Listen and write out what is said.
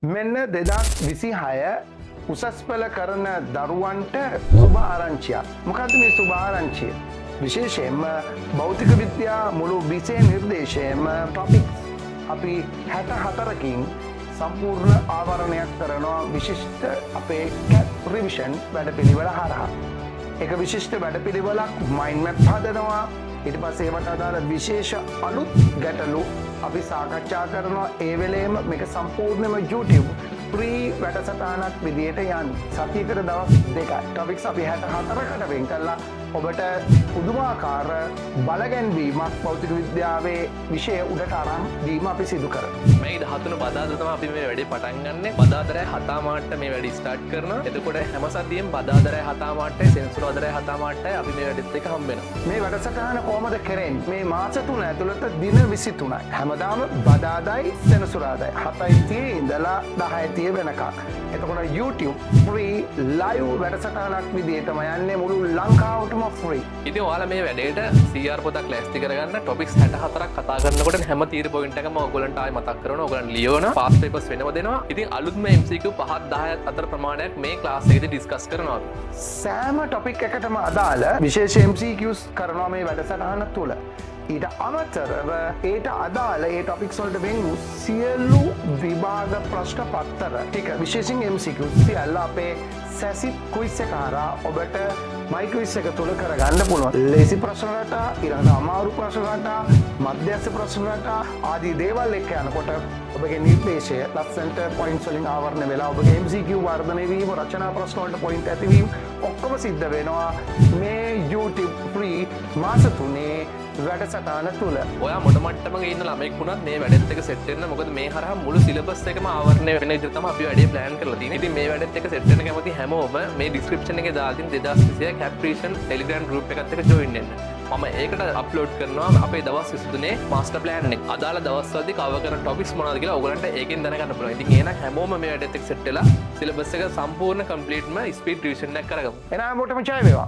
මෙන්න 2026 උසස් පෙළ කරන දරුවන්ට සුභ ආරංචියක්. මොකද්ද මේ සුභ ආරංචිය? විශේෂයෙන්ම භෞතික විද්‍යා මුළු විෂය නිර්දේශයේම ටොපික්ස් අපි 64කින් සම්පූර්ණ ආවරණයක් කරනවා විශිෂ්ට අපේ CAP රිවිෂන් වැඩපිළිවෙල හරහා. එක විශිෂ්ට වැඩපිළිවෙලක් මයින්ඩ් මැප් හදනවා. ඊට පස්සේ ඒවට අදාළ විශේෂ අලුත් ගැටලු අපි සාකච්ඡා කරනවා. ඒ වෙලේම මේක සම්පූර්ණයෙන්ම YouTube ෆ්‍රී වැඩසටහනක් විදියට යන්නේ. සතියකට දවස් දෙකයි. ටොපික්ස් අපි 64කට වෙන් කළා ඔබට පුදුමාකාර බලගැන්වීමක් භෞතික විද්‍යාවේ විෂය උඩට අරන් දීම අපි සිදු කරනවා. මේ 13 බදාදා තමයි අපි මේ වැඩේ පටන් ගන්නෙ. බදාදා 7 මාට්ට මේ වැඩේ ස්ටාර්ට් කරනවා. එතකොට හැම සතියෙම බදාදා 7 මාට්ටයි සෙන්සුරාදා 7 මාට්ටයි අපි මේ වැඩෙත් එක හම්බ වෙනවා. මේ වැඩසටහන කොහොමද කරන්නේ? මේ මාස 3 ඇතුළත දින 23යි. හැමදාම බදාදායි සෙනසුරාදායි 7:30 ඉඳලා 10:30 වෙනකම්. එතකොට YouTube free live වැඩසටහනක් විදිහටම යන්නේ මුළු ලංකාවටම free. ඉතින් ඔයාලා මේ වැඩේට CR පොතක් ලෑස්ති කරගන්න ටොපික්ස් 64ක් කතා කරනකොට හැම තීර පොයින්ට් එකම ඔයගොල්ලන්ට ආයෙ මතක් කරනවා. ඔයගොල්ලන් ලියවනවා. පාස් පේපර්ස් වෙනව දෙනවා. ඉතින් අලුත්ම MCQ 5 10 අතර ප්‍රමාණයක් මේ ක්ලාස් එකේදී ඩිස්කස් කරනවා. සෑම ටොපික් එකටම අදාළ විශේෂ MCQs කරනවා මේ වැඩසටහන තුළ. ඊට අමතරව ඒට අදාළ ඒ ටොපික්ස් වලට වෙන් වූ සියලු විභාග ප්‍රශ්න පත්තර ටික විශේෂයෙන් MCQ සියල්ල අපේ සැසිත් ක්විස් එක හරහා ඔබට මයි ක්විස් එක තුල කරගන්න පුළුවන්. ලේසි ප්‍රශ්න රටා, ඊළඟට අමාරු ප්‍රශ්න රටා, මධ්‍යස්ථ ප්‍රශ්න රටා ආදී දේවල් එක්ක යනකොට ඔබගේ නිර්දේශය ලස්සනට පොයින්ට්ස් වලින් ආවරණය වෙලා ඔබගේ MCQ වර්ධනය වීම, රචනා ප්‍රශ්න වලට පොයින්ට් ඇතිවීම ඔක්කොම සිද්ධ වෙනවා මේ YouTube free මාස 3 වැඩසටහන තුළ. ඔයා මොන මට්ටමක ඉන්න ළමෙක් වුණත් මේ වැඩෙත් එක සෙට් වෙන්න. මොකද මේ හරහා මුළු සිලබස් එකම ආවරණය වෙන විදිහට තමයි අපි වැඩේ ප්ලෑන් කරලා තියෙන්නේ. ඉතින් මේ වැඩෙත් එක සෙට් වෙන්න කැමති හැමෝම මේ ඩිස්ක්‍රිප්ෂන් එකේ දාලා තියෙන 2026 CAP රිවිෂන් Telegram group එකත් එක්ක join වෙන්න. මම ඒකට අප්ලෝඩ් කරනවා අපේ දවස් 23 මාස්ටර් ප්ලෑන් එක. අදාළ දවස්වලදී කවර් කරන ටොපික්ස් මොනවද කියලා ඔයගලන්ට ඒකෙන් දැනගන්න පුළුවන්. ඉතින් එහෙනම් හැමෝම මේ වැඩෙත් එක්ක සෙට් වෙලා සිලබස් එක සම්පූර්ණ කම්ප්ලීට්ම ස්පීඩ් රිවිෂන් එකක් කරගමු. එනවා මොටම ජය වේවා.